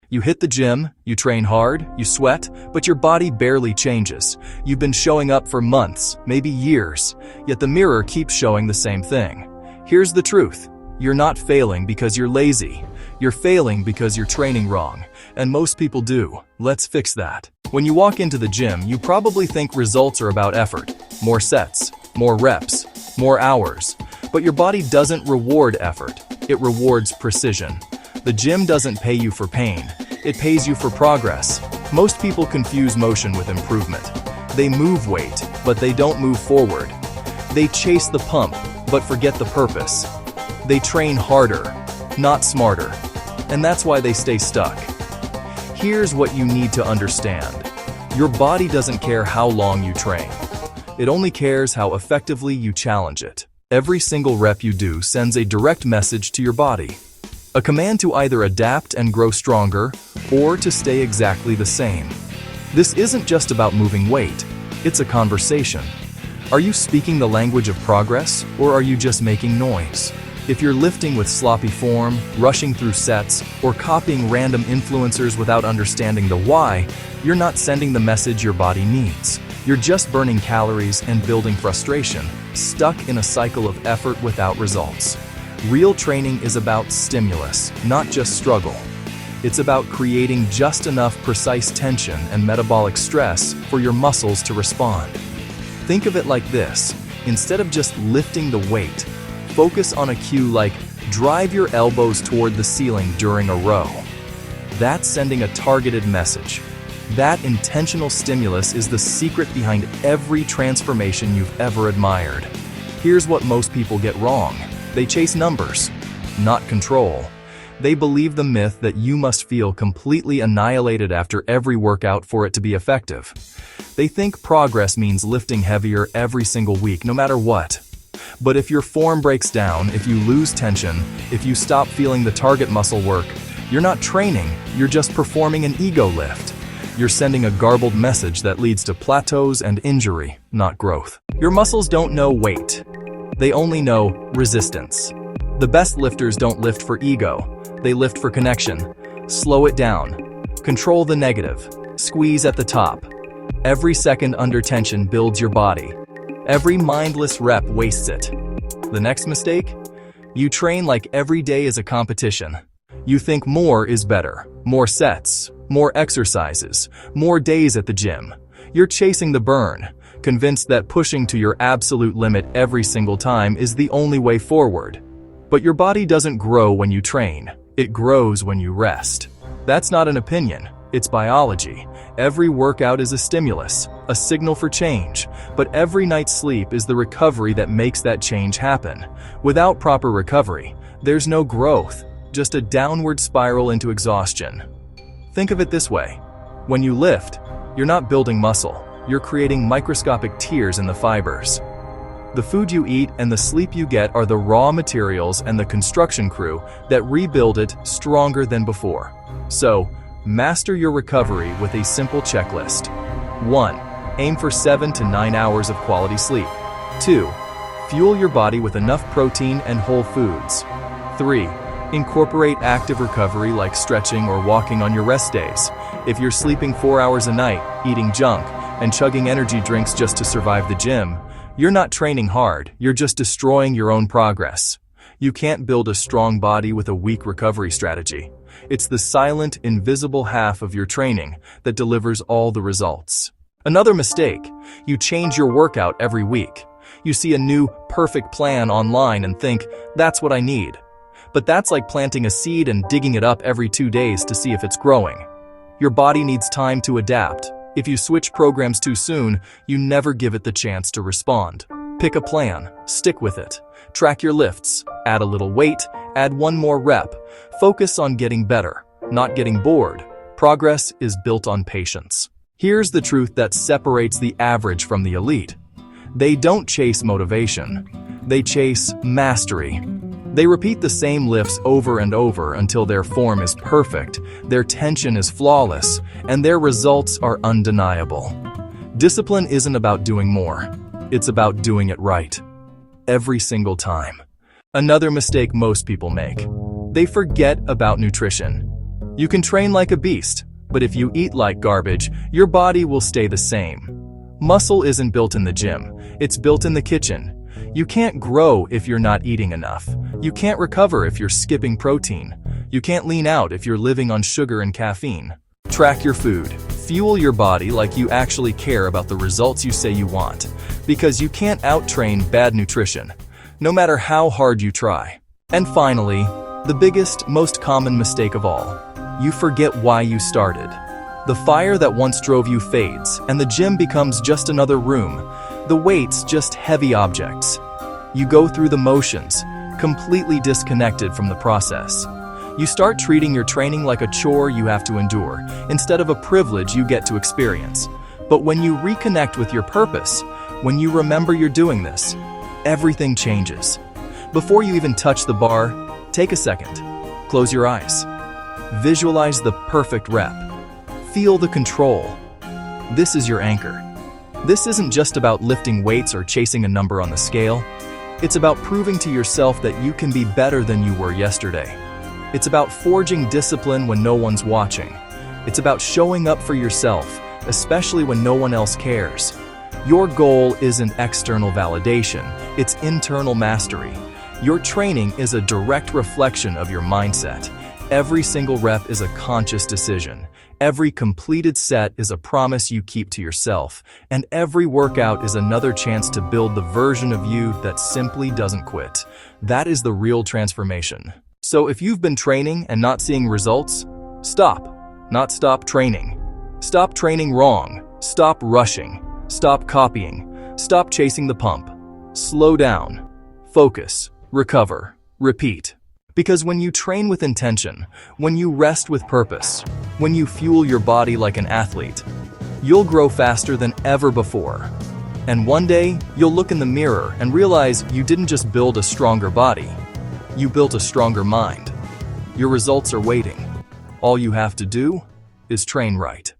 You hit the gym, you train hard, you sweat, but your body barely changes. You've been showing up for months, maybe years, yet the mirror keeps showing the same thing. Here's the truth. You're not failing because you're lazy. You're failing because you're training wrong. And most people do. Let's fix that. When you walk into the gym, you probably think results are about effort. More sets, more reps, more hours. But your body doesn't reward effort. It rewards precision. The gym doesn't pay you for pain. It pays you for progress. Most people confuse motion with improvement. They move weight, but they don't move forward. They chase the pump, but forget the purpose. They train harder, not smarter. And that's why they stay stuck. Here's what you need to understand. Your body doesn't care how long you train. It only cares how effectively you challenge it. Every single rep you do sends a direct message to your body. A command to either adapt and grow stronger, or to stay exactly the same. This isn't just about moving weight, it's a conversation. Are you speaking the language of progress, or are you just making noise? If you're lifting with sloppy form, rushing through sets, or copying random influencers without understanding the why, you're not sending the message your body needs. You're just burning calories and building frustration, stuck in a cycle of effort without results. Real training is about stimulus, not just struggle. It's about creating just enough precise tension and metabolic stress for your muscles to respond. Think of it like this. Instead of just lifting the weight, focus on a cue like drive your elbows toward the ceiling during a row. That's sending a targeted message. That intentional stimulus is the secret behind every transformation you've ever admired. Here's what most people get wrong. They chase numbers, not control. They believe the myth that you must feel completely annihilated after every workout for it to be effective. They think progress means lifting heavier every single week, no matter what. But if your form breaks down, if you lose tension, if you stop feeling the target muscle work, you're not training, you're just performing an ego lift. You're sending a garbled message that leads to plateaus and injury, not growth. Your muscles don't know weight. They only know resistance. The best lifters don't lift for ego. They lift for connection. Slow it down. Control the negative. Squeeze at the top. Every second under tension builds your body. Every mindless rep wastes it. The next mistake? You train like every day is a competition. You think more is better. More sets, more exercises, more days at the gym. You're chasing the burn, convinced that pushing to your absolute limit every single time is the only way forward. But your body doesn't grow when you train. It grows when you rest. That's not an opinion. It's biology. Every workout is a stimulus, a signal for change, but every night's sleep is the recovery that makes that change happen. Without proper recovery, there's no growth, just a downward spiral into exhaustion. Think of it this way. When you lift, you're not building muscle. You're creating microscopic tears in the fibers. The food you eat and the sleep you get are the raw materials and the construction crew that rebuild it stronger than before. So, master your recovery with a simple checklist. 1. Aim for 7 to 9 hours of quality sleep. 2. Fuel your body with enough protein and whole foods. 3. Incorporate active recovery like stretching or walking on your rest days. If you're sleeping 4 hours a night, eating junk, and chugging energy drinks just to survive the gym, you're not training hard, you're just destroying your own progress. You can't build a strong body with a weak recovery strategy. It's the silent, invisible half of your training that delivers all the results. Another mistake, you change your workout every week. You see a new, perfect plan online and think, that's what I need. But that's like planting a seed and digging it up every 2 days to see if it's growing. Your body needs time to adapt. If you switch programs too soon, you never give it the chance to respond. Pick a plan, stick with it. Track your lifts, add a little weight, add one more rep. Focus on getting better, not getting bored. Progress is built on patience. Here's the truth that separates the average from the elite. They don't chase motivation. They chase mastery. They repeat the same lifts over and over until their form is perfect, their tension is flawless, and their results are undeniable. Discipline isn't about doing more. It's about doing it right. Every single time. Another mistake most people make. They forget about nutrition. You can train like a beast, but if you eat like garbage, your body will stay the same. Muscle isn't built in the gym, it's built in the kitchen. You can't grow if you're not eating enough. You can't recover if you're skipping protein. You can't lean out if you're living on sugar and caffeine. Track your food. Fuel your body like you actually care about the results you say you want, because you can't out-train bad nutrition, no matter how hard you try. And finally, the biggest, most common mistake of all. You forget why you started. The fire that once drove you fades, and the gym becomes just another room. The weights just heavy objects. You go through the motions, completely disconnected from the process. You start treating your training like a chore you have to endure, instead of a privilege you get to experience. But when you reconnect with your purpose, when you remember you're doing this, everything changes. Before you even touch the bar, take a second. Close your eyes. Visualize the perfect rep. Feel the control. This is your anchor. This isn't just about lifting weights or chasing a number on the scale. It's about proving to yourself that you can be better than you were yesterday. It's about forging discipline when no one's watching. It's about showing up for yourself, especially when no one else cares. Your goal isn't external validation, it's internal mastery. Your training is a direct reflection of your mindset. Every single rep is a conscious decision. Every completed set is a promise you keep to yourself, and every workout is another chance to build the version of you that simply doesn't quit. That is the real transformation. So if you've been training and not seeing results, stop. Not stop training. Stop training wrong. Stop rushing. Stop copying. Stop chasing the pump. Slow down. Focus. Recover. Repeat. Because when you train with intention, when you rest with purpose, when you fuel your body like an athlete, you'll grow faster than ever before. And one day, you'll look in the mirror and realize you didn't just build a stronger body, you built a stronger mind. Your results are waiting. All you have to do is train right.